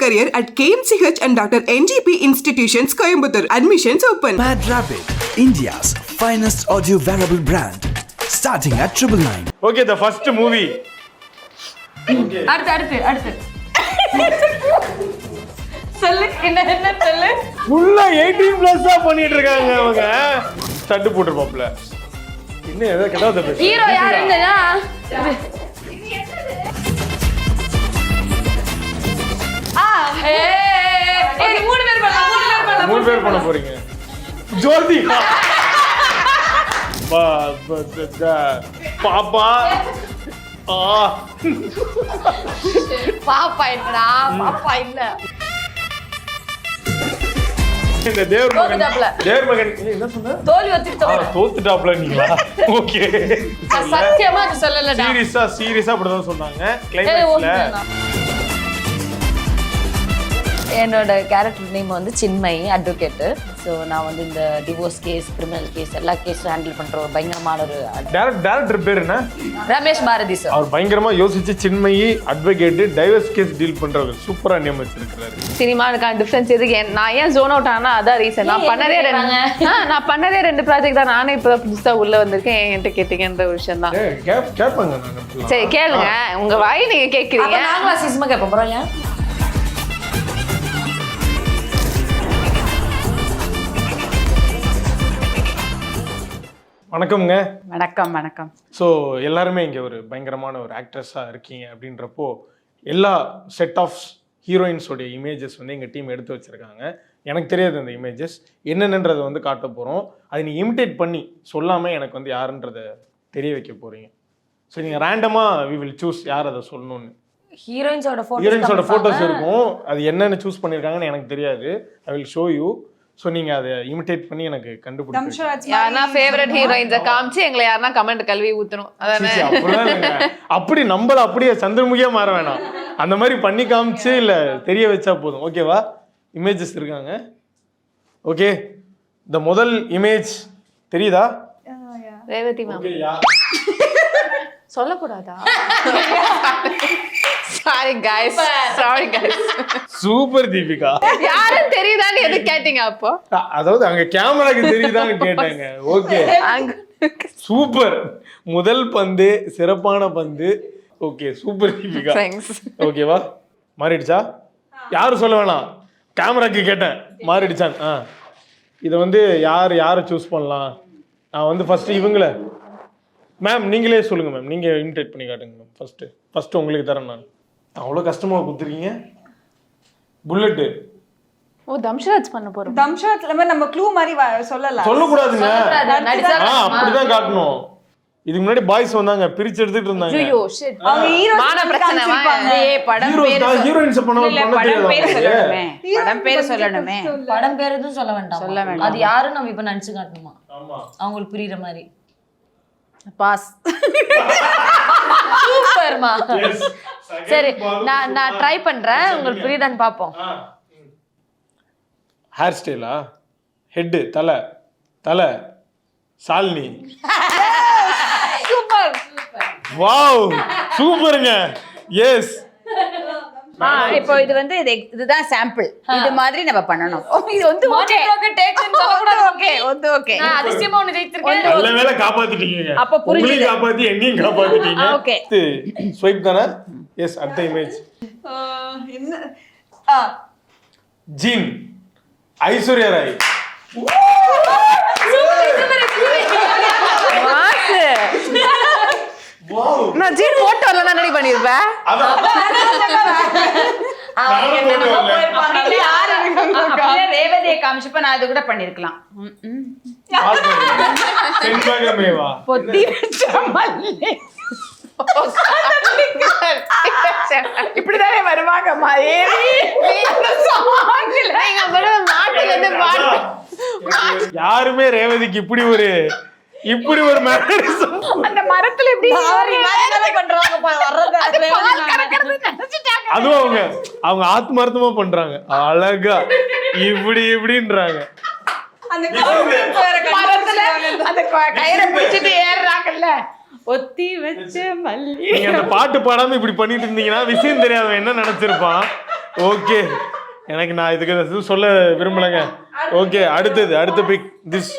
career at KMCH and Dr. NGP Institutions, Coimbatore. Admissions open. Mad Rabbit, India's finest audio wearable brand, starting at 999. Okay, the first movie. அடுத்து சொல்லு என்ன சொல்லு ஃபுல்லா 18+ பண்ணிட்டு இருக்காங்க அவங்க. ஸ்டட் போட்டுருப்பாப்ல. இன்னும் ஏதோ கெட்டாத பேசு. ஹீரோ யார் என்னடா? ஏய் மூணு பேர் பண்ண போறீங்க. ஜோதி பாப்பா பாப்பா என்னடா? பாப்பா இல்ல. இந்த தேவர்மகன் என்ன சொன்ன? தோல்வி ஒத்துக்கிட்டோம். தோத்துட்டாப்ல நீங்களா? ஓகே. சத்தியமா அது சொல்லலடா. சீரியஸா அப்படிதான் சொன்னாங்க. கிளைமேக்ஸ்ல என்னோட கேரக்டர் நேம் வந்து சின்மயி, அட்வொகேட். ஸோ நான் வந்து இந்த டிவோர்ஸ் கேஸ், கிரிமினல் கேஸ், எல்லா கேஸும் ஹேண்டில் பண்ற ஒரு பயங்கரமான ஒரு டைரக்டர் பேர் என்ன? ரமேஷ் பாரதி சார். அவர் பயங்கரமா யோசிச்சு Chinmayi advocate divorce case deal பண்றவர் சூப்பரா நேம் வச்சிருக்காரு. சினிமாவுக்கான டிஃபரன்ஸ் எதுக்கு நான் ஏன் ஜோன் அவுட் ஆனா அதான் ரீசன். நான் பண்ணதே ரெண்டு ப்ராஜெக்ட் தான். நானே இப்போ புதுசா உள்ள வந்திருக்கேன். என்கிட்ட கேட்டீங்கன்ற ஒரு விஷயம் தான். கேட்பாங்க. சரி கேளுங்க, உங்க வாய் நீங்க கேட்குறீங்க. நாங்களா சிஸ்மா கேட்போம் பரவாயில்லையா? வணக்கம்ங்க. வணக்கம். ஸோ எல்லாருமே இங்கே ஒரு பயங்கரமான ஒரு ஆக்ட்ரஸாக இருக்கீங்க அப்படின்றப்போ எல்லா செட் ஆஃப் ஹீரோயின்ஸோடைய இமேஜஸ் வந்து எங்கள் டீம் எடுத்து வச்சுருக்காங்க. எனக்கு தெரியாது அந்த இமேஜஸ் என்னென்னன்றதை வந்து காட்ட போகிறோம். அதை நீ இமிட்டேட் பண்ணி சொல்லாமல் எனக்கு வந்து யாருன்றதை தெரிய வைக்க போகிறீங்க. ஸோ நீங்கள் ரேண்டமாக வி வில் சூஸ் யார் அதை சொல்லணும்னு. ஹீரோயின்ஸோட ஃபோட்டோஸ் இருக்கும். அது என்னென்னு சூஸ் பண்ணியிருக்காங்கன்னு எனக்கு தெரியாது. I will show you. So நீங்கள் அதை இமிட்டேட் பண்ணி எனக்கு கண்டுபிடிச்சு யாருன்னா ஃபேவரட் ஹீரோயின்ஸை காமிச்சு எங்களை யாருன்னா கமெண்ட் கல்வி ஊற்றணும். அப்படி நம்மள அப்படியே சந்திரமுகியா மாற வேணாம். அந்த மாதிரி பண்ணி காமிச்சு இல்லை தெரிய வச்சா போதும். ஓகேவா? இமேஜஸ் இருக்காங்க. ஓகே, இந்த முதல் இமேஜ் தெரியுதா? ரேவதி மேம். சொல்லக்கூடாதா? Sorry guys. சூப்பர் தீபிகா. யாரும் தெரியுதான்னு எது கேட்டீங்க அப்போ? அதாவது அங்க கேமராக்கு தெரியுதான்னு கேட்டாங்க. Okay, super. முதல் பந்து சிறப்பான பந்து. Okay, super Deepika. ஓகேவா? மாறிடுச்சா? யாரும் சொல்ல வேணாம், கேமராக்கு கேட்டேன் மாறிடுச்சான். இதை வந்து யாரை சூஸ் பண்ணலாம்? நான் வந்து ஃபர்ஸ்ட் இவங்கள மேம் நீங்களே சொல்லுங்க மேம். நீங்க இமிட்டேட் பண்ணி காட்டுங்க மேம். ஃபர்ஸ்ட் உங்களுக்கு தரேன். நான் அவ்வளோ கஷ்டமா கொடுத்துருக்கீங்க. புல்லட். ஓ, தம்ஷராஜ் பண்ண போறோம். தம்ஷராஜ் நம்ம க்ளூ மாதிரி சொல்லக்கூடாதுங்க. அப்படிதான் காட்டணும். இதுக்கு முன்னாடி பாய்ஸ் வந்தாங்க, பிரிச்சு எடுத்துட்டு இருந்தாங்க. ஐயோ ஷிட். அவங்க ஹீரோமான பிரச்சனை படம் பேரு ஹீரோயின்ஸ் பண்ண படம் பேரு சொல்லணுமே. படம் பேரு எதுவும் சொல்ல வேண்டாம். அது யாரும் நம்ம இப்ப நினைச்சு காட்டணுமா? அவங்களுக்கு புரியுற மாதிரி. பாஸ். சூப்பர்மா. சரி, நான் ட்ரை பண்றேன். உங்களுக்கு புரியுதான்னு பாப்போம். ஹேர் ஸ்டைலா? ஹெட், தலை சாலினி. சூப்பர். வாவ், சூப்பருங்க. எஸ். இப்போ இது வந்து இதுதான் சாம்பிள். இது மாதிரி நம்ம பண்ணணும். இது வந்து ஓகே. ஓகே. நான் அதிசயமா ஒன்னு ஜெயிச்சிருக்கேன். நல்ல வேளை காப்பாத்திட்டீங்க. அப்ப புரியுது. காப்பாத்தி என்னையும் காப்பாத்திட்டீங்க. ஓகே. ஸ்வைப் தானே? எஸ். அடுத்த இமேஜ் என்ன? ஜின், ஐஸ்வர்யா ராய். நான் ஜீன் போட்டு வரல ரெடி பண்ணிருப்பேன். ரேவதியை காமிச்சப்ப நான் அது கூட பண்ணிருக்கலாம். இப்படிதானே வருவாங்க. யாருமே ரேவதிக்கு இப்படி ஒரு மேனரிசம். அந்த மரத்துல எப்படி பண்றாங்க அதுவும் அவங்க ஆத்மார்த்தமா பண்றாங்க. அழகா இப்படின்றாங்க. அந்த கயிறை பிடிச்சிட்டு ஏறுறாங்கல்ல, ஒத்தி வச்ச மல்லி. நீங்க அந்த பாட்டு பாடாம இப்படி பண்ணிட்டு இருந்தீங்கன்னா விஷயம் தெரியாதவன் என்ன நினைச்சிருப்பான்? ஓகே எனக்கு நான் இதுக்கு எதுவும் சொல்ல விரும்பலைங்க. ஓகே அடுத்த பிக் திஸ்.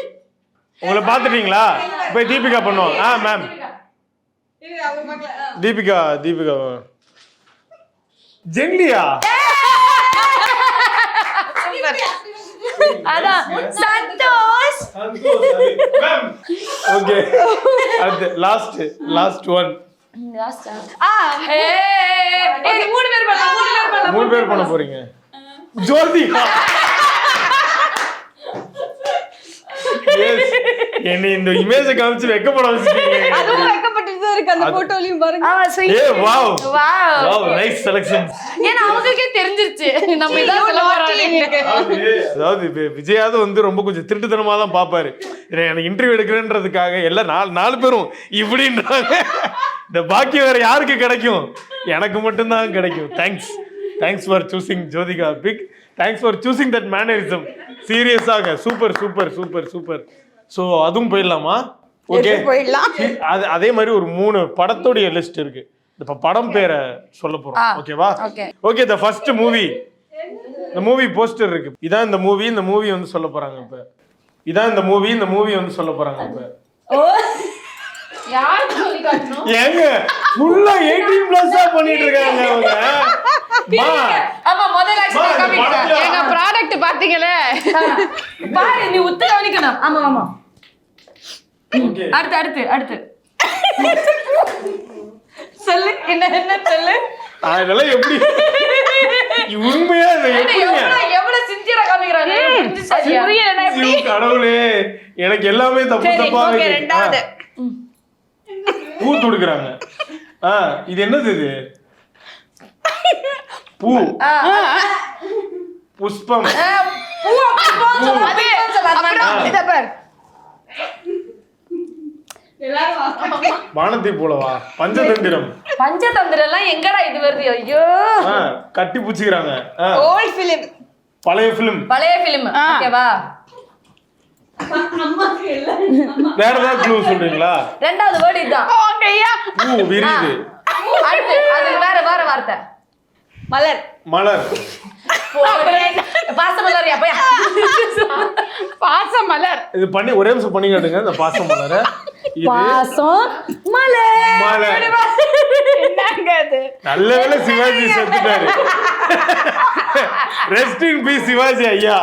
உங்களை பார்த்துட்டீங்களா? போய் தீபிகா பண்ணுவோம். மேம் தீபிகா ஜென்லியா அதான் சந்தோஷ். ஓகே அடுத்து லாஸ்ட் ஒன். மூணு பேர் பண்ண போறீங்க. ஜோதிகா என்னை இந்த இமேஜை காமிச்சு வெக்கப்பட வச்சிருக்கீங்க. அதுவும் வெக்கப்பட்டுட்டு தான் இருக்கு அந்த போட்டோலயும் பாருங்க. Wow nice selection. ஏன்னா அவங்களுக்கே தெரிஞ்சிருச்சு நம்ம இதான் சொல்ல போறோம். அதாவது விஜயாவது வந்து ரொம்ப கொஞ்சம் திருட்டுத்தனமா தான் பாப்பாரு. எனக்கு இன்டர்வியூ எடுக்கிறேன்றதுக்காக எல்லாம் நாலு பேரும் இப்படின்றாங்க. இந்த பாக்கி வேற யாருக்கு கிடைக்கும்? எனக்கு மட்டும்தான் கிடைக்கும். Thanks for choosing Jyothika pick. Thanks for choosing that mannerism. சீரியஸாக சூப்பர். ஸோ அதுவும் போயிடலாமா? ஓகே போயிடலாம். அதே மாதிரி ஒரு 3 படத்தோடைய லிஸ்ட் இருக்கு. இப்ப படம் பேரை சொல்ல போறோம். ஓகேவா? Okay the first movie. இந்த மூவி போஸ்டர் இருக்கு. இதான் இந்த மூவி வந்து சொல்ல போறாங்க இப்ப. இதான் இந்த மூவி வந்து சொல்ல போறாங்க இப்ப. யாருக்கு சொல்லி காட்டணும்? ஏங்க ஃபுல்லா 18+ பண்ணிட்டு இருக்காங்க அவங்க. ஆமா முதல்ல எங்க ப்ராடக்ட் பாத்தீங்களே பாரு நீ உத்து கவனிக்கணும். ஆமா அடுத்து சொல்லு என்ன சொல்லு. அதெல்லாம் எப்படி உண்மையா எவ்வளவு சின்சியரா காமிக்கிறாங்க. கடவுளே எனக்கு எல்லாமே தப்பா ரெண்டாவது பூ துடுக்குறாங்க. இது என்னது? இது பூ புஷ்பம். வானத்தை போலவா? பஞ்சதந்திரம் எல்லாம் எங்கடா இது வருது? ஐயோ கட்டி பூச்சிக்கிறாங்க. ஓல்ட் ஃபிலிம், பழைய பிலிம். ஓகேவா? வேற ஏதாவது க்ளூ சொல்றீங்களா? ரெண்டாவது வேர்ட் இதுதான். பூ விரியுது. அடுத்து அது வேற வார்த்தை. மலர் பாசமலர். பாசமலர். இது பண்ணி ஒரே நிமிஷம் பண்ணி காட்டுங்க. இந்த பாசமலர் என்னங்க அது? நல்ல வேளை சிவாஜி செத்துட்டாரு. ரெஸ்ட் இன் பீஸ் சிவாஜி ஐயா.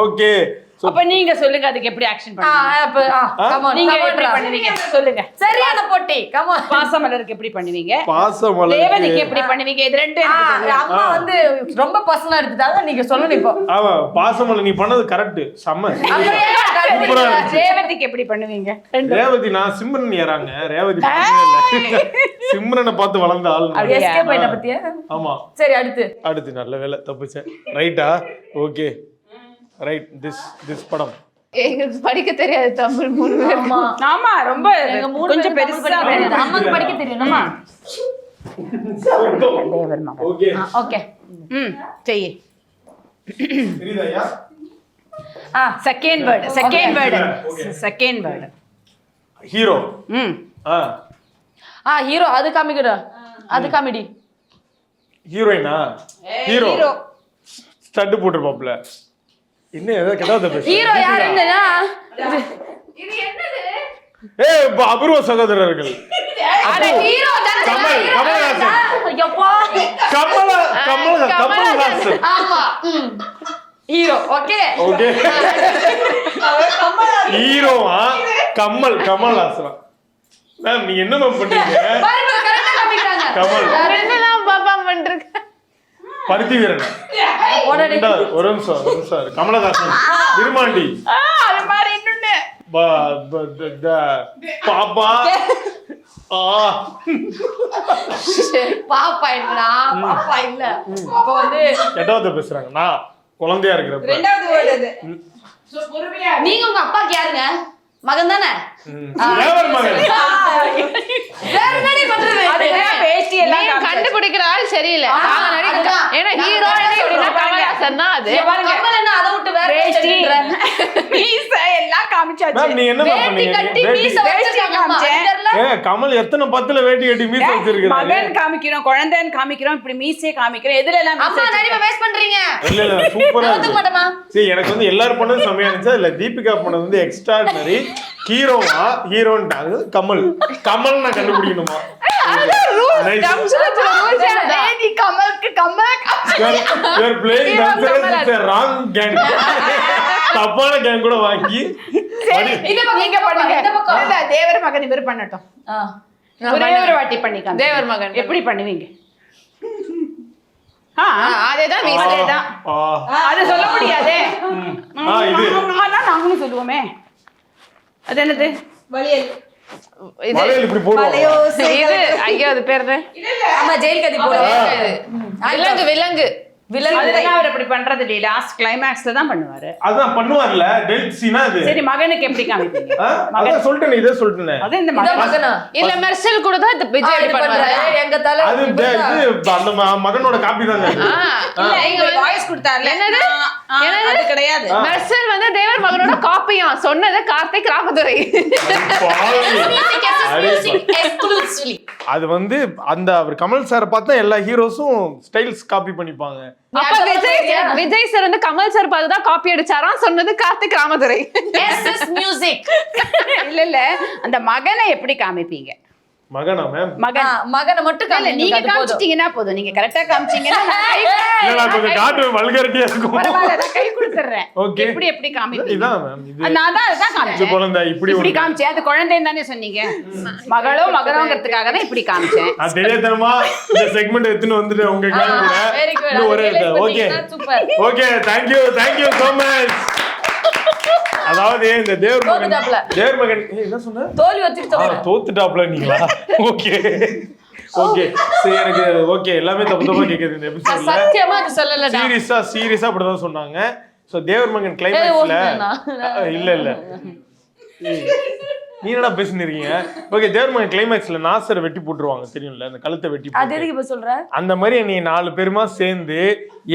ஓகே அப்ப நீங்க சொல்லுங்க அதுக்கு எப்படி ஆக்ஷன் பண்ணுவீங்க? நீங்க எப்படி பண்ணுவீங்க சொல்லுங்க. சரியான போட்டி. பாசமலருக்கு எப்படி பண்ணுவீங்க? பாசமலர் தேவதைக்கு எப்படி பண்ணுவீங்க? இது ரெண்டு அம்மா வந்து ரொம்ப பர்சனலா எடுத்துட்டாங்க. நீங்க சொல்லணும் இப்போ. ஆமா பாசமலர் நீ பண்ணது கரெக்ட். செம்ம சூப்பரா இருந்துச்சு. தேவதைக்கு எப்படி பண்ணுவீங்க? ரேவதி நான் சிம்ரன் ஏறாங்க. ரேவதி சிம்ரனை பார்த்து வளர்ந்த ஆள். எஸ்கே பையனை பத்தியா? ஆமா சரி அடுத்து நல்ல வேலை தப்பிச்சேன். ரைட்டா? Okay right. திஸ் படம் எங்களுக்கு படிக்க தெரியாது தமிழ் 3 பேர். ஆமா ரொம்ப கொஞ்சம் பெருசா அம்மாக்கு படிக்க தெரியுமா? ஓகே ஓகே செய். தெரியுதாயா? Second word hero. ஹீரோ. அது காமிக்கடா. அது காமெடி. ஹீரோயினா? ஹீரோ ஸ்டட் போட்டுருப்பாப்ல. என்ன ஏதோ கெட்டாத பேசு. ஹீரோ யாருன்னா இது என்னது? அபூர்வ சகோதரர்கள். அட ஹீரோ தான. கமலஹாசன். ஐயப்பா கமலஹாசன். ஆமா ஹீரோ. ஓகே ஹீரோவா? கமலஹாசன். மேம் நீங்க என்ன மேம் பண்றீங்க? பாருங்க கரெக்ட்டா காமிக்கறாங்க. கமல் என்னலாம் பாப்பா பண்றீங்க? பருத்தி வீரன். ஒரு நிமிஷம். கமலஹாசன் விருமாண்டி. அது மாதிரி இன்னொன்னு பாப்பா. பாப்பா இல்ல. அப்ப வந்து எட்டாவது பேசுறாங்க. நான் குழந்தையா இருக்கிறப்ப. ரெண்டாவது வேர்ட் அது. நீங்க உங்க அப்பாக்கு யாருங்க? மகன் தானே? தேவர் மகன். வேற என்னடி பண்றது? பேசி எல்லாம் கண்டுபிடிக்கிற ஆள் சரியில்லை. ஏன்னா ஹீரோ கமலஹாசன் தான். அது கமல் என்ன அதை விட்டு வேற மீச எல்லாம் காமிச்சாச்சு. மேம் நீ என்ன மேம் வேட்டி பண்ணீங்க? கட்டி மீச வச்சிருக்காங்க. கமல் எத்தனை 10ல வேட்டி கட்டி மீச வச்சிருக்காரு. மகன் காமிக்கிறோம், குழந்தைன்னு காமிக்கிறோம், இப்படி மீசையை காமிக்கிறோம். எதுல எல்லாம் அம்மா நடிப்பை வேஸ்ட் பண்றீங்க. இல்ல சூப்பரா ஒத்துக்க மாட்டேமா. சரி, எனக்கு வந்து எல்லாரும் பண்ணது செமையா இருந்துச்சு. இல்ல தீபிகா பண்ணது வந்து எக்ஸ்ட்ராடினரி. ஹீரோவா ஹீரோன்ட்டாங்க கமல். கமல் நான் கண்டுபிடிக்கணுமா? நீ கமலுக்கு comeback. You are playing dangerous with a wrong gang. தப்பான கேங் கூட வாங்கி நீங்க பண்ணுங்க. இல்ல, தேவர் மகன் இவர் பண்ணட்டும். ஒரே ஒரு வாட்டி பண்ணிக்காம. தேவர் மகன் எப்படி பண்ணுவீங்க? அதேதான் அதேதான். அது சொல்ல முடியாதே. இது நாங்களும் சொல்லுவோமே. அது என்னது? வளையல் இப்படி போடுவாங்க. இது ஐயோ அது பேர் என்ன? ஆமா, ஜெயில் கதி போல. விலங்கு விலங்கு விலங்கு. அதெல்லாம் அவர் அப்படி பண்றது இல்ல. லாஸ்ட் கிளைமாக்ஸ்ல தான் பண்ணுவாரு. அதான் பண்ணுவார்ல டெல்ட் சீனா அது. சரி, மகனுக்கு எப்படி காமிப்பீங்க? அதான் சொல்லிட்டேன், இதே சொல்லிட்டேன். அது இந்த மகனா இல்ல மெர்சல் கூட தான் இந்த விஜய் இது பண்ணுவாரு. எங்க தல அது இது அந்த மகனோட காப்பி தான் அது. இல்ல, இங்க வாய்ஸ் கொடுத்தார்ல. என்னது? அது கிடையாது. மெர்சல் வந்து தேவர் மகனோட காப்பியா சொன்னது கார்த்திக் ராமதுரை. எக்ஸ்க்ளூசிவ்லி. அது வந்து அந்த அவர் கமல் சார் பார்த்தா எல்லா ஹீரோஸும் ஸ்டைல்ஸ் காப்பி பண்ணிப்பாங்க. அப்ப விஜய் சார் வந்து கமல் சார் பார்த்து தான் காப்பி அடிச்சாராம் சொன்னது கார்த்திக் ராமதுரை. SS music. இல்ல, அந்த மகனை எப்படி காமிப்பீங்க? மகனா மேம்? மகனை மட்டும் இல்ல, நீங்க காமிச்சிட்டீங்கன்னா போதும். நீங்க கரெக்டா காமிச்சீங்கன்னா இல்ல, நான் கொஞ்சம் காட்டு வல்கரிட்டியா இருக்கும். பரவாயில்ல, நான் கை கொடுத்துறேன். ஓகே. எப்படி காமிப்பீங்க? இதான் மேம். இது நான் அதான் காமிச்சேன். குழந்தை இப்படி காமிச்சேன். அது குழந்தைன்னு தானே சொன்னீங்க. மகளோ மகனோங்கிறதுக்காக தான் இப்படி காமிச்சேன். நான் தெரியாதனமா இந்த செக்மெண்ட் எடுத்துன்னு வந்துட்டு உங்க கேளுங்க. Very good. இன்னும் ஒரே okay super. Okay, thank you so much. அதாவது இந்த தேவர் மகன் என்ன சொன்ன? தோல்வி வச்சிட்டு தோத்துட்டாப்ல நீங்களா? ஓகே ஓகே, சரி. எனக்கு ஓகே எல்லாமே தப்பு கேக்குது இந்த எபிசோட்ல. சத்தியமா அது சொல்லல. சீரியஸா அப்படிதான் சொன்னாங்க. சோ தேவர் மகன் கிளைமாக்ஸ்ல இல்ல நீ என்னடா பேசிட்டு இருக்கீங்க? ஓகே, தேவர் மகன் கிளைமாக்ஸ்ல நாசரை வெட்டி போட்டுருவாங்க தெரியும்ல, அந்த கழுத்தை வெட்டி போட்டு. அது எதுக்கு இப்ப சொல்ற? அந்த மாதிரி நீ 4 பேருமா சேர்ந்து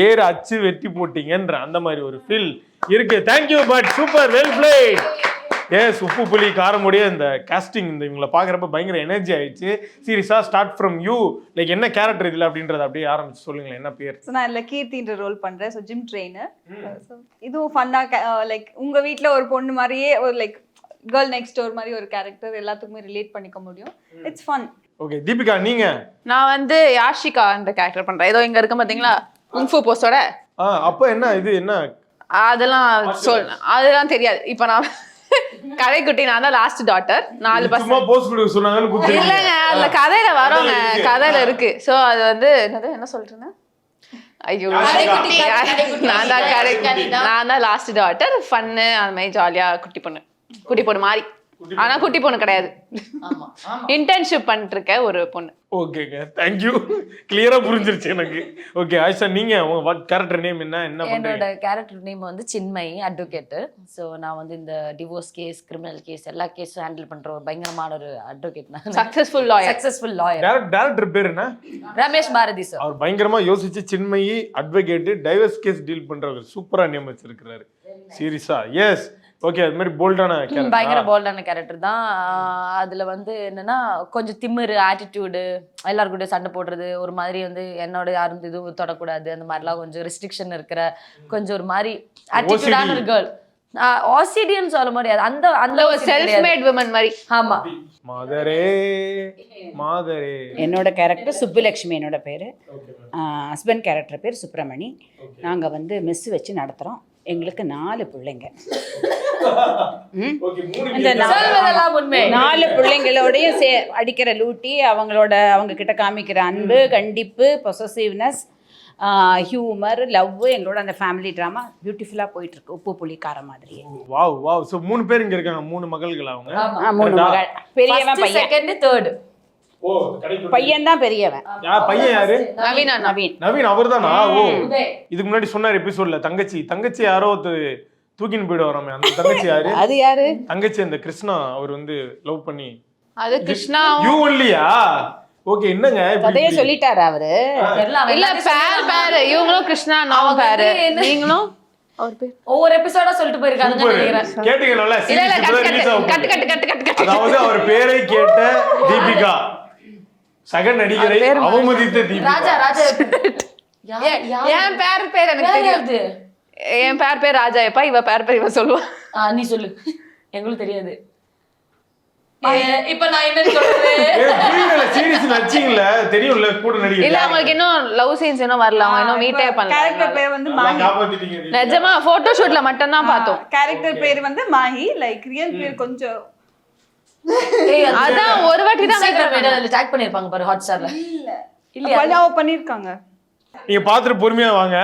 ஏறு அச்சு வெட்டி போட்டீங்கன்ற அந்த மாதிரி ஒரு ஃபீல் இருக்கு. Thank you, but super, well played. Yes, உப்பு புளி காரமுடைய இந்த காஸ்டிங் இந்த இவங்களை பார்க்குறப்ப பயங்கர எனர்ஜி ஆயிடுச்சு. சீரியஸா ஸ்டார்ட் ஃப்ரம் யூ, லைக் என்ன கேரக்டர் இதில் அப்படின்றத அப்படியே ஆரம்பிச்சு சொல்லுங்களேன். என்ன பேர்? ஸோ நான் இல்லை கீர்த்தின்ற ரோல் பண்ணுறேன். So gym trainer. ஸோ இதுவும் ஃபன்னாக லைக் உங்கள் வீட்டில் ஒரு பொண்ணு மாதிரியே ஒரு லைக் கேர்ள் நெக்ஸ்ட் டோர் மாதிரி ஒரு கேரக்டர் எல்லாத்துக்குமே ரிலேட் பண்ணிக்க முடியும். It's fun. ஓகே, தீபிகா நீங்க? நான் வந்து யாஷிகா அந்த கேரக்டர் பண்றேன். ஏதோ இங்க இருக்க பாத்தீங்களா குங்ஃபு போஸ்டோட. அப்ப என்ன இது என்ன? அதெல்லாம் தெரியாது. இப்ப நான் கதைக்குட்டி, நான் தான் லாஸ்ட் டாட்டர். 4 பசங்க போஸ்ட் கொடுக்க சொன்னாங்கன்னு குடுத்தீங்க. இல்லங்க, அந்த கதையில வரோங்க, கதையில இருக்கு. சோ அது வந்து என்ன சொல்றேன்? ஐயோ, நான் தான் லாஸ்ட் டாட்டர். ஃபன்னு அந்த மாதிரி ஜாலியா குட்டி பொண்ணு மாதிரி. ஆனா குட்டி பொண்ணு கிடையாது, இன்டர்ன்ஷிப் பண்ணிட்டு இருக்க ஒரு பொண்ணு. ஓகேங்க, தேங்க்யூ. கிளியரா புரிஞ்சிருச்சு எனக்கு. ஓகே, ஆயிஷா நீங்க உங்க கேரக்டர் நேம் என்ன பண்றீங்க? என்னோட கேரக்டர் நேம் வந்து சின்மயி, அட்வொகேட். ஸோ நான் வந்து இந்த டிவோர்ஸ் கேஸ், கிரிமினல் கேஸ் எல்லா கேஸும் ஹேண்டில் பண்ற ஒரு பயங்கரமான ஒரு அட்வொகேட். நான் சக்சஸ்ஃபுல் லாயர். டைரக்டர் பேர் என்ன? ரமேஷ் பாரதி சார். அவர் பயங்கரமா யோசிச்சு Chinmayi advocate divorce case deal பண்றவர் சூப்பரா நேம் வச்சிருக்காரு. சீரியஸா? எஸ். ஓகே, அது மாதிரி போல்டான கேரக்டர். பயங்கர போல்டான கேரக்டர் தான். அதுல வந்து என்னன்னா கொஞ்சம் திமிரு, ஆட்டிடியூடு, எல்லாரும் கூட சண்டை போடுறது, ஒரு மாதிரி வந்து என்னோட யாரும் இதுவும் தொடக்கூடாது அந்த மாதிரிலாம் கொஞ்சம் ரெஸ்ட்ரிக்ஷன் இருக்கிற கொஞ்சம் ஒரு மாதிரி ஆட்டிடியூடான ஒரு கேர்ள். ஆசிடியன்னு சொல்ல முடியாது, அந்த ஒரு செல்ஃப் மேட் விமன் மாதிரி. ஆமா. மாதரே. என்னோட கேரக்டர் சுப்புலட்சுமி, என்னோட பேரு. ஹஸ்பண்ட் கேரக்டர் பேர் சுப்பிரமணி. நாங்க வந்து மெஸ் வச்சு நடத்துறோம். எங்களுக்கு 4 பிள்ளைங்க. இந்த 4 பிள்ளைங்களோடையும் அடிக்கிற லூட்டி, அவங்க கிட்ட காமிக்கிற அன்பு, கண்டிப்பு, பொசசிவ்னஸ், ஹியூமர், லவ், எங்களோட அந்த ஃபேமிலி ட்ராமா பியூட்டிஃபுல்லா போயிட்டு இருக்கு. உப்பு புளி காரம் மாதிரியே. வாவ். சோ 3 பேர் இங்க இருக்காங்க. 3 மகள்கள் அவங்க. 3 மகள். பெரியவன் பையன், செகண்ட், தேர்ட். பையன் தான் பெரியவன். பையன் யாரு? நவீன். அவர்தானா? ஓ, இதுக்கு முன்னாடி சொன்னார் எபிசோட்ல தங்கச்சி யாரோ தூக்கின்னு போயிடு வராமே, அந்த தங்கச்சி யாரு? அது யாரு? தங்கச்சி அந்த கிருஷ்ணா அவர் வந்து லவ் பண்ணி. அது கிருஷ்ணா. யூ ஒன்லியா? ஓகே, என்னங்க கதையே சொல்லிட்டாரு அவரு. இல்ல பேர் இவங்களும் கிருஷ்ணா, நான் பேரு, நீங்களும் அவர் பேர் ஒவ்வொரு எபிசோடா சொல்லிட்டு போயிருக்காங்கன்னு நினைக்கிறேன். கேட்டீங்க நல்லா இல்ல இல்ல series இப்பதான் release ஆக போகுது. கட்டு அதாவது அவர் பேரை கேட்ட தீபிகா சக நடிகரை அவமதித்த தீபிகா. ராஜா ராஜா என் பேர் எனக்கு தெரியாது. என் பேர் ராஜாயப்பா, இவ பேர் இவ சொல்லுவா. நீ சொல்லு, எங்களுக்கு தெரியாது. இப்ப நான் என்ன சொல்றது? சீரிஸ் நடிச்சீங்கல தெரியும்ல கூட நடிகர். இல்ல அவங்களுக்கு இன்னும் லவ் சீன்ஸ் இன்னும் வரல, அவங்க இன்னும் மீட்டே கேரக்டர் பண்ணல. பேர் வந்து மாஹி. காப்பாத்திட்டீங்க. நிஜமா போட்டோ ஷூட்ல மட்டும் தான் பார்த்தோம். கேரக்டர் பேர் வந்து மாஹி, லைக் ரியல் பேர் கொஞ்சம் அதான் ஒரு வாட்டி தான் Instagram டேக் பண்ணிருப்பாங்க பாரு ஹாட்ஸ்டார்ல. இல்ல பண்ணிருக்காங்க. நீங்க பாத்துட்டு பொறுமையா வாங்க,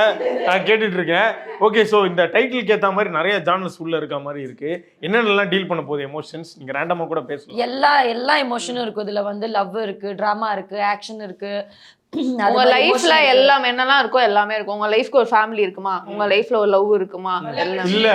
நான் கேட்டுட்டு இருக்கேன். ஓகே, சோ இந்த டைட்டிலுக்கு ஏத்த மாதிரி நிறைய ஜானர்ஸ் உள்ள இருக்க மாதிரி இருக்கு. என்னென்னலாம் டீல் பண்ண போகுது எமோஷன்ஸ்? நீங்க ரேண்டமா கூட பேசலாம். எல்லா எமோஷனும் இருக்கு. இதுல வந்து லவ் இருக்கு, டிராமா இருக்கு, ஆக்ஷன் இருக்கு. உங்க லைஃப்ல எல்லாம் என்னெல்லாம் இருக்கோ எல்லாமே இருக்கும். உங்க லைஃப்க்கு ஒரு ஃபேமிலி இருக்குமா, உங்க லைஃப்ல ஒரு லவ் இருக்குமா, எல்லாம் இல்ல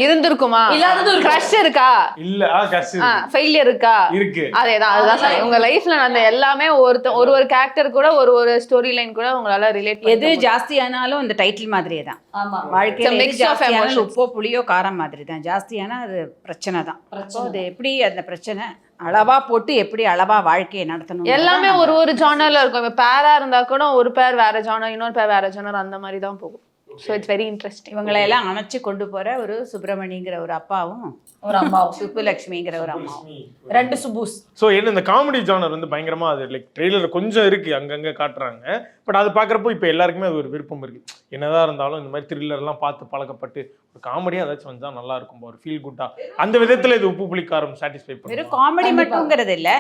இருந்திருக்குமா, இல்லாதது ஒரு கிரஷ் இருக்கா, இல்ல கஷ்டம் ஃபெயிலியர் இருக்கா, இருக்கு. அதுதான் சரி. உங்க லைஃப்ல அந்த எல்லாமே ஒரு கேரக்டர் கூட ஒரு ஸ்டோரி லைன் கூட உங்களால ரிலேட் எது ஜாஸ்தியானாலும் அந்த டைட்டில் மாதிரியே தான். ஆமா, வாழ்க்கையில It's a எது mix of ஜாஸ்தியானாலும் emotions. உப்போ புளியோ காரம் மாதிரி தான். ஜாஸ்தியானா அது பிரச்சனை தான். அது எப்படி அந்த பிரச்சனை அளவா போட்டு எப்படி அளவா வாழ்க்கையை நடத்தணும் எல்லாமே ஒரு ஜானர்ல இருக்கும். இப்ப பேரா இருந்தா கூட ஒரு பேர் வேற ஜானர், இன்னொரு பேர் வேற ஜானர், அந்த மாதிரி தான் போகும். So it's very interesting. இவங்களை எல்லாம் அணைச்சு கொண்டு போற ஒரு சுப்பிரமணிங்கிற ஒரு அப்பாவும் ஒரு அம்மாவும் சுப்புலட்சுமிங்கிற ஒரு அம்மாவும், ரெண்டு சுபூஸ். ஸோ என்ன இந்த காமெடி ஜானர் வந்து பயங்கரமா அது லைக் ட்ரெய்லர் கொஞ்சம் இருக்கு, அங்கங்க காட்டுறாங்க. பட் அது பார்க்குறப்போ இப்போ எல்லாருக்குமே அது ஒரு விருப்பம் இருக்கு. என்னதான் இருந்தாலும் இந்த மாதிரி த்ரில்லர்லாம் பார்த்து பழக்கப்பட்டு ஒரு காமெடியாக ஏதாச்சும் வந்தா நல்லா இருக்கும், ஒரு ஃபீல் குட்டா. அந்த விதத்துல இது உப்பு புளிக்காரம் சாட்டிஸ்ஃபை பண்ணும். வெறும் காமெடி மட்டும்ங்கிறது இல்ல,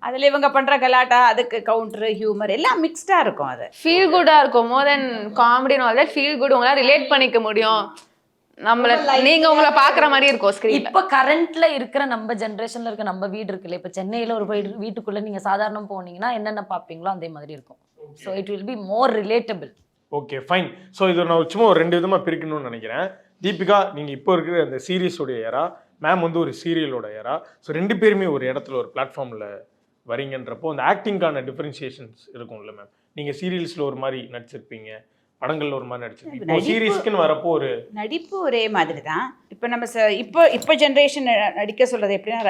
அதுல இவங்க பண்ற கலாட்டா, அதுக்கு கவுண்டர் ஹியூமர் எல்லாம் மிக்ஸ்டா இருக்கும். அது ஃபீல் குட்டா இருக்கும். More then comedy all that feel good. உங்களால ரிலேட் பண்ணிக்க முடியும். நீங்க உங்களை பாக்குற மாதிரி இருக்கும் ஸ்கிரீன்ல. இப்ப கரண்ட்ல இருக்கிற நம்ம ஜெனரேஷன்ல இருக்க நம்ம வீடு இருக்குல்ல, இப்ப சென்னையில ஒரு வீட்டுக்குள்ள நீங்க சாதாரணம் போனீங்கன்னா என்னென்ன பாப்பீங்களோ அதே மாதிரி இருக்கும். So it will be more relatable. Okay fine. So இது நான் சும்மா ஒரு 2 விதமா பிரிக்கணும்னு நினைக்கிறேன். தீபிகா, நீங்க இப்போ இருக்கிற அந்த சீரீஸோடைய ஏரா, மேம் வந்து ஒரு சீரியலோட ஏரா. ஸோ 2 பேருமே ஒரு இடத்துல ஒரு பிளாட்ஃபார்ம்ல வரீங்கன்றப்போ அந்த ஆக்டிங்கான டிஃபரன்சியேஷன்ஸ் இருக்கும்ல மேம். நீங்க சீரியல்ஸ்ல ஒரு மாதிரி நடிச்சிருப்பீங்க, படங்கள்ல ஒரு மாதிரி நடிச்சிருப்பீங்க. இப்போ சீரீஸ்க்குன்னு வரப்போ ஒரு நடிப்பு ஒரே மாதிரி தான். இப்போ நம்ம இப்போ ஜென்ரேஷன் நடிக்க சொல்றது எப்படின்னா,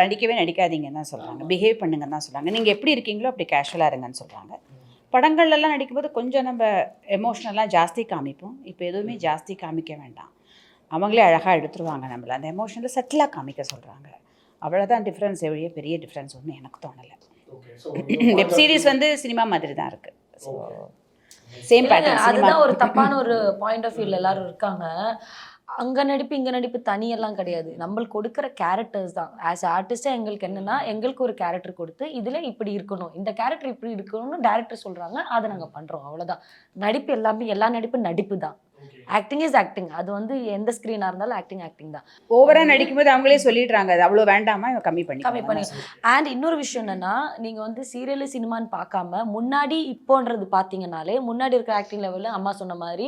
நடிக்காதீங்கன்னு தான் சொல்றாங்க, பிஹேவ் பண்ணுங்கன்னு தான் சொல்றாங்க. நீங்க எப்படி இருக்கீங்களோ அப்படி கேஷுவலா இருங்கன்னு சொல்றாங்க. படங்கள்லாம் நடிக்கும்போது கொஞ்சம் நம்ம எமோஷ்னலாக ஜாஸ்தி காமிப்போம். இப்போ எதுவுமே ஜாஸ்தி காமிக்க வேண்டாம், அவங்களே அழகாக எடுத்துருவாங்க நம்மளை. அந்த எமோஷனில் செட்டிலாக காமிக்க சொல்கிறாங்க. அவ்வளோதான் டிஃப்ரென்ஸ். எவ்வளோ பெரிய டிஃப்ரென்ஸ் ஒன்றும் எனக்கு தோணலை. வெப் சீரிஸ் வந்து சினிமா மாதிரி தான் இருக்குது. Same pattern. அதுதான் ஒரு தப்பான ஒரு பாயிண்ட் ஆஃப் வியூல எல்லாரும் இருக்காங்க. அங்க நடிப்பு இங்க நடிப்பு தனியெல்லாம் கிடையாது. நம்மளுக்கு கொடுக்குற கேரக்டர்ஸ் தான். ஆஸ் ஆர்டிஸ்டா எங்களுக்கு என்னன்னா, எங்களுக்கு ஒரு கேரக்டர் கொடுத்து இதுல இப்படி இருக்கணும், இந்த கேரக்டர் இப்படி இருக்கணும்னு டைரக்டர் சொல்றாங்க, அதை நாங்க பண்றோம், அவ்வளவுதான். நடிப்பு எல்லாமே, எல்லா நடிப்பு தான். Acting is acting. அது வந்து எந்த ஸ்கிரீனா இருந்தாலும் ஆக்டிங் தான். ஓவரா நடிக்கும்போது அவங்களே சொல்லிடுறாங்க, அது அவ்வளோ வேண்டாமா, இவன் கம்மி பண்ணி. அண்ட் இன்னொரு விஷயம் என்னன்னா, நீங்க வந்து சீரியல் சினிமான்னு பார்க்காம முன்னாடி இப்போன்றது பார்த்தீங்கன்னாலே, முன்னாடி இருக்கிற ஆக்டிங் லெவலில் அம்மா சொன்ன மாதிரி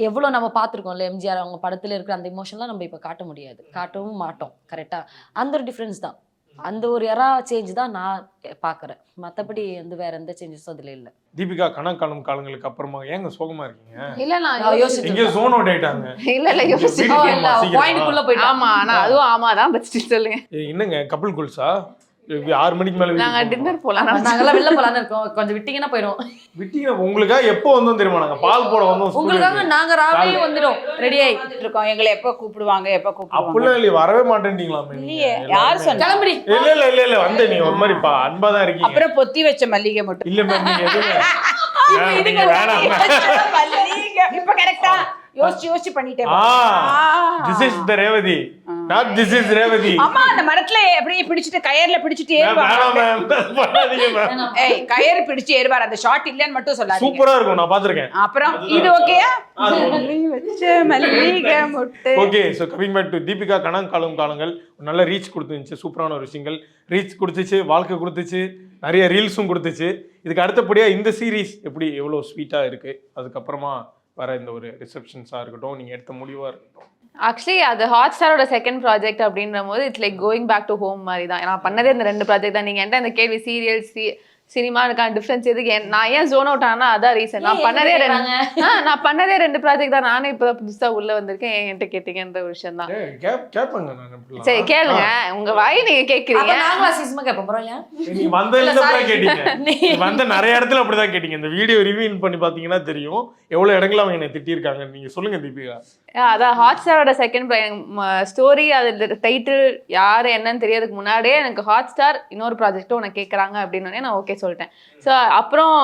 எவ்வளோ நம்ம பார்த்துருக்கோம்ல, எம்ஜிஆர் அவங்க படத்தில் இருக்கிற அந்த இமோஷன்லாம் நம்ம இப்போ காட்ட முடியாது, காட்டவும் மாட்டோம். கரெக்டாக அந்த ஒரு டிஃப்ரென்ஸ் தான். அந்த ஒரு சேஞ்ச் தான் நான் பார்க்குறேன். மற்றபடி வந்து வேற எந்த சேஞ்சஸும் அதில் இல்லை. தீபிகா, கணக்காணும் காலங்களுக்கு அப்புறமா ஏங்க சோகமா இருக்கீங்க? இல்ல நான் இங்க ஜோன் அவுட் ஆயிட்டாங்க. இல்ல பாயிண்ட்குள்ள போயிட்டு. ஆமா, ஆனா அதுவும் ஆமாதான். பட் சொல்லுங்க, என்னங்க கபில் குல்ஸா 6 மணிக்கு மேல நாங்க டின்னர் போலாம். நாங்கெல்லாம் வெளில போலான்னு இருக்கோம், கொஞ்சம் விட்டீங்கன்னா போயிடும். விட்டீங்க. உங்களுக்காக எப்போ வந்தோம் தெரியுமா? நாங்க பால் போட வந்தோம். உங்களுக்காக நாங்க ராவே வந்துடும், ரெடி ஆயிட்டு இருக்கோம். எங்களை எப்போ கூப்பிடுவாங்க அப்படிலாம் இல்லையே, வரவே மாட்டேன்ட்டீங்களாமே. இல்லையே, யார் சொன்னா? கிளம்புடி. இல்ல வந்து நீங்க ஒரு மாதிரி அன்பா தான் இருக்கீங்க. அப்புறம் பொத்தி வச்ச மல்லிகை மட்டும் இல்ல மேம், நீங்க எதுவும் வேணாம். இப்ப கரெக்டா யோசிச்சு பண்ணிட்டேன். This is the Revathi, not this is Revathi. அம்மா அந்த மரத்துல அப்படியே பிடிச்சிட்டு கயர்ல பிடிச்சிட்டு ஏறுவாங்க. வேணாம் மேம், பண்ணாதீங்க மேம். ஏய், கயர் பிடிச்சு ஏறுவார், அந்த ஷாட் இல்லன்னு மட்டும் சொல்லாதீங்க. சூப்பரா இருக்கும், நான் பாத்துர்க்கேன். அப்புறம் இது ஓகேயா? வச்ச மல்லிகை முட்டு. Okay, so coming back to Deepika. காலங்கள் நல்ல ரீச் கொடுத்துச்சு, சூப்பரான ஒரு சிங்கிள் ரீச் கொடுத்துச்சு, வாழ்க்கை கொடுத்துச்சு, நிறைய ரீல்ஸும் கொடுத்துச்சு. இதுக்கு அடுத்தபடியா இந்த சீரீஸ் எப்படி எவ்வளவு ஸ்வீட்டா இருக்கு, அதுக்கப்புறமா வர இந்த ஒரு ரிசெப்ஷன்ஸா இருக்கட்டும், நீங்க எடுத்த முடிவா இருக்கட்டும். ஆக்சுவலி அது ஹாட் ஸ்டாரோட செகண்ட் ப்ராஜெக்ட் அப்படின்ற போது it's like going back to home மாதிரி தான். நான் பண்ணதே இந்த 2 ப்ராஜெக்ட் தான். நீங்க என்கிட்ட இந்த கேள்வி சினிமா இருக்கான டிஃப்ரென்ஸ் எதுக்கு நான் ஏன் ஜோன் அவுட் ஆனா அதான் ரீசன். நான் பண்ணதே ரெண்டு ப்ராஜெக்ட் தான். நானே இப்போ புதுசா உள்ள வந்திருக்கேன். என்கிட்ட கேட்டீங்கன்ற ஒரு விஷயம் தான். கேட்பாங்க நான். சரி கேளுங்க, உங்க வாய் நீங்க கேக்குறீங்க. நாங்களா சீசமா கேட்போம் போறோம். ஏன் நீ வந்ததுல இருந்து கேட்டீங்க, நீ வந்த நிறைய இடத்துல அப்படிதான் கேட்டீங்க. இந்த வீடியோ ரிவ்யூ பண்ணி பாத்தீங்கன்னா தெரியும் எவ்வளவு இடங்கள் அவங்க என்ன திட்டிருக்காங்க. நீங்க சொல்லுங்க தீபிகா. அதான் ஹாட்ஸ்டாரோட செகண்ட் ஸ்டோரி, அது டைட்டில் யாரு என்னன்னு தெரியறதுக்கு முன்னாடியே எனக்கு ஹாட்ஸ்டார் இன்னொரு ப்ராஜெக்டும் உனக்கு கேட்குறாங்க அப்படின்னு நான் ஓகே சொல்லிட்டேன். ஸோ அப்புறம்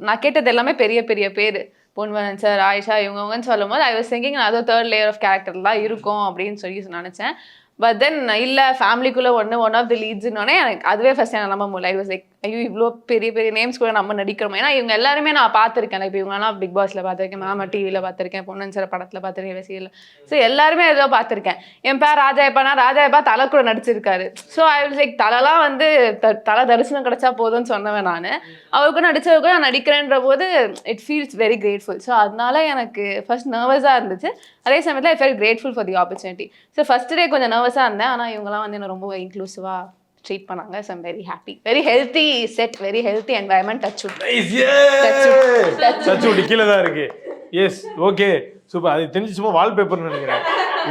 நான் கேட்டது எல்லாமே பெரிய பெரிய பேர், பொன்வனன் சார், ஆயிஷா, இவங்கன்னு சொல்லும் போது ஐ வாஸ் திங்கிங் அது தேர்ட் லேயர் ஆஃப் கேரக்டர் தான் இருக்கும் அப்படின்னு சொல்லி நினச்சேன். பட் தென் இல்லை, ஃபேமிலிக்குள்ளே ஒன் ஆஃப் தி லீட்ஸ்னோடனே எனக்கு அதுவே ஃபர்ஸ்ட் எனக்கு நம்ப முடியல. ஐ வாஸ் லைக் ஐயோ இவ்வளோ பெரிய பெரிய நேம்ஸ் கூட நம்ம நடிக்கிறோம். ஏன்னா இவங்க எல்லாருமே நான் பார்த்துருக்கேன். இப்போ இவங்கலாம் பிக் பாஸில் பார்த்துருக்கேன், மாமா டிவியில் பார்த்துருக்கேன், பொன்னன் சார் படத்தில் பார்த்துருக்கேன், சீரியல். ஸோ எல்லாருமே ஏதோ பார்த்துருக்கேன். என் பேர் ராஜாயப்பா தலை கூட நடிச்சிருக்காரு. ஸோ ஐ வாஸ் லைக் தலைலாம் வந்து தலை தரிசனம் கிடைச்சா போதும்னு சொன்னவன் நான். அவருக்கும் நடிச்சவருக்கும் நான் நடிக்கிறேன்ற போது it feels very grateful. So அதனால எனக்கு ஃபர்ஸ்ட் நர்வஸாக இருந்துச்சு. அதே சமயத்தில் I fell grateful for the opportunity. So first day கொஞ்சம் நர்வஸாக இருந்தேன். ஆனால் இவங்கலாம் வந்து என்ன ரொம்ப இன்க்ளூசிவாக ட்ரீட் பண்ணாங்க. So I'm very happy. Very healthy set, very healthy environment. Touch கீழே தான் இருக்கு. Yes okay super. அது தெரிஞ்சு சும்மா வால்பேப்பர்னு நினைக்கிறேன்,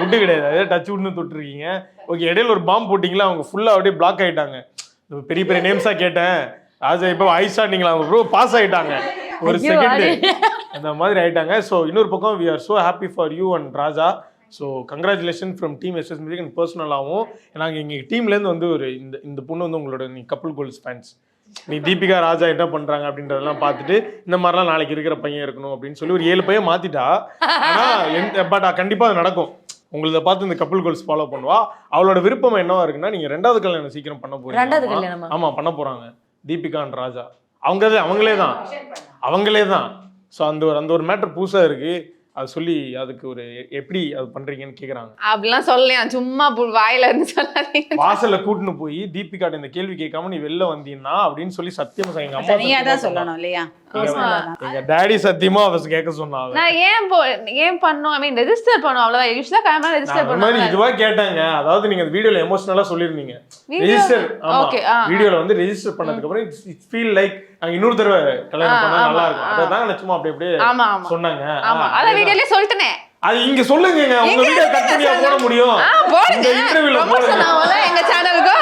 உட்டு கிடையாது. அதே டச் உட்னு தொட்டுருக்கீங்க. ஓகே, இடையில ஒரு பாம்பு போட்டிங்களா, அவங்க ஃபுல்லாக அப்படியே பிளாக் ஆகிட்டாங்க. பெரிய பெரிய நேம்ஸாக கேட்டேன். ராஜா இப்போ ஐஷா நீங்களா, அவங்க ப்ரோ பாஸ் ஆகிட்டாங்க ஒரு செகண்ட் அந்த மாதிரி ஆகிட்டாங்க. ஸோ இன்னொரு பக்கம் we are so happy for you and Raja. So congratulation from team SS music and பர்சனலாகவும். நாங்கள் எங்கள் டீம்லேருந்து வந்து ஒரு இந்த பொண்ணு வந்து உங்களோட நீ கப்புள் கோல்ஸ் ஃபேன்ஸ். நீ தீபிகா ராஜா என்ன பண்ணுறாங்க அப்படின்றதெல்லாம் பார்த்துட்டு இந்த மாதிரிலாம் நாளைக்கு இருக்கிற பையன் இருக்கணும் அப்படின்னு சொல்லி ஒரு 7 பையன் மாற்றிட்டா. ஆனால் பட் கண்டிப்பாக அது நடக்கும். உங்களை பார்த்து இந்த கப்புள் கோல்ஸ் ஃபாலோ பண்ணுவா. அவளோட விருப்பம் என்னவா இருக்குன்னா, நீங்கள் 2வது கல்யாணம் சீக்கிரம் பண்ண போறீங்க. ஆமாம் பண்ண போகிறாங்க தீபிகா அண்ட் ராஜா. அவங்களே தான். ஸோ அந்த ஒரு மேட்டர் புதுசாக இருக்குது. அது சொல்லி அதுக்கு ஒரு எப்படி அது பண்றீங்கன்னு கேக்குறாங்க. அப்படிலாம் சொல்லலையா, சும்மா வாயில இருந்து சொல்லாதீங்க. வாசல்ல கூட்டின்னு போய் தீபிகாட்ட இந்த கேள்வி கேட்காம நீ வெளில வந்தீங்கன்னா அப்படின்னு சொல்லி சத்தியமா எங்க அம்மா தனியா தான் சொல்லணும் இல்லையா? எங்க டாடி சத்தியமா அவ கேட்க சொன்னாங்க. நான் ஏன் பண்ணோம், ஐ மீன் ரெஜிஸ்டர் பண்ணோம் அவ்வளவுதான். யூசுவலா கேமரா ரெஜிஸ்டர் பண்ணுவாங்க. நான் இதுவா கேட்டாங்க. அதாவது நீங்க வீடியோல எமோஷனலா சொல்லிருந்தீங்க ரெஜிஸ்டர். ஆமா, வீடியோல வந்து ரெஜிஸ்டர் பண்ணதுக்கு அப்புறம் இட்ஸ் ஃபீல் லைக் நாங்க இன்னொரு தடவை கல்யாணம் பண்ணா நல்லா இருக்கும். அதான் சும்மா அப்படியே சொன்னாங்க. ஆமா, அத வீடியோலயே சொல்லிட்டேனே. அது இங்க சொல்லுங்க, உங்க வீடியோ கட் பண்ணியா போட முடியும்? இந்த இன்டர்வியூல போடுங்க எங்க சேனலுக்கு.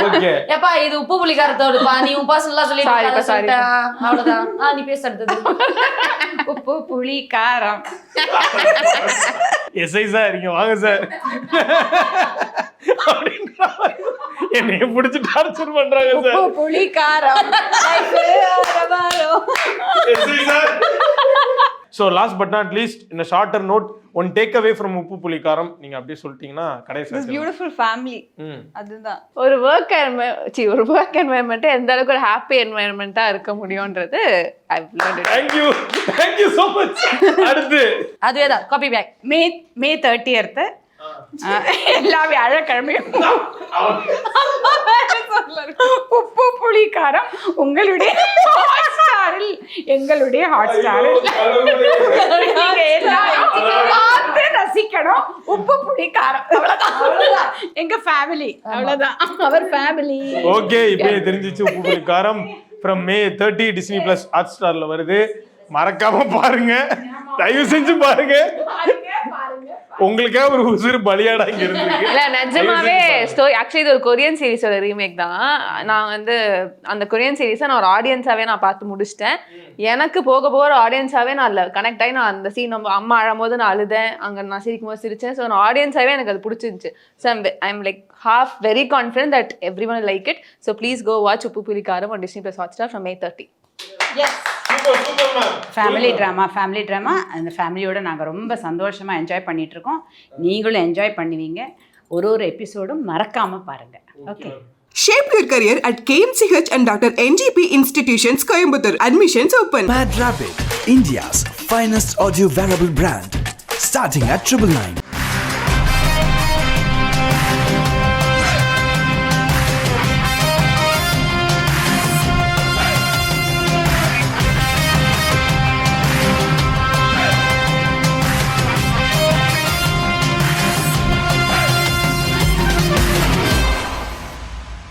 ஓகே ஏப்பா இது உப்பு புளிக்காரத்தோடுப்பா, நீ உன் பர்சனலா சொல்லிட்ட. அவ்வளவுதான். நீ பேச அடுத்தது. உப்பு புளி காரம். எஸ்ஐ சார் இங்க வாங்க சார். என்னைய பிடிச்சி டார்ச்சர் பண்றாங்க சார். உப்பு புளி காரம். SI sir. So last but not least, in a shorter note, one takeaway from உப்பு புளிக்காரம் நீங்க அப்படியே சொல்லிட்டீங்கன்னா கடைசியா பியூட்டிஃபுல் ஃபேமிலி. அதுதான் ஒரு ஒர்க் என்வாயர்மெண்ட் எந்த அளவுக்கு ஒரு ஹாப்பி என்வாயர்மெண்டா இருக்க முடியும்ன்றது I've learned it. Thank you so much. அடுத்து அதுவேதான் காப்பி பேக். மே 30th எல்லா வியாழக்கிழமையும் உப்பு புளி காரம் உங்களுடைய ஹாட்ஸ்டாரில், எங்களுடைய ஹாட்ஸ்டாரில் நீங்க எல்லாரும் பார்த்து ரசிக்கணும். உப்பு புளி காரம் அவ்வளவுதான். எங்க ஃபேமிலி அவ்வளவுதான், அவர் ஃபேமிலி. ஓகே, இப்போ தெரிஞ்சிச்சு உப்பு புளி காரம் from May 30 Disney Plus Hotstarல வருது. மறக்காம பாருங்க, தயவு செஞ்சு பாருங்க. உங்களுக்கே ஒரு உசுறு பலியாடா இங்க இருக்கு. இல்ல நிஜமாவே ஸ்டோரி ஆக்சுவலி இது ஒரு கொரியன் சீரிஸோட ரீமேக் தான். நான் வந்து அந்த கொரியன் சீரிஸை நான் ஒரு ஆடியன்ஸாவே நான் பார்த்து முடிச்சிட்டேன். எனக்கு போக ஒரு ஆடியன்ஸாவே நான் அதில் கனெக்ட் ஆகி நான் அந்த சீன் நம்ம அம்மா அழும்போது நான் அழுதேன், அங்கே நான் சிரிக்கும் போது சிரிச்சேன். ஸோ நான் ஆடியன்ஸாவே எனக்கு அது பிடிச்சிருந்துச்சு. So I'm like half very confident that everyone will like it. So please go watch உப்பு புளி காரம் on Disney Plus Hotstar from May 30. Yes. Family drama. அந்த ஃபேமிலியோட நாங்கள் ரொம்ப சந்தோஷமாக என்ஜாய் பண்ணிட்டு இருக்கோம். நீங்களும் என்ஜாய் பண்ணுவீங்க. ஒரு எபிசோடும் மறக்காம பாருங்க. Okay. Shape your career at KMCH and Dr. NGP Institutions, Coimbatore. Admissions open. Mad Rabbit, India's finest audio wearable brand, starting at 999.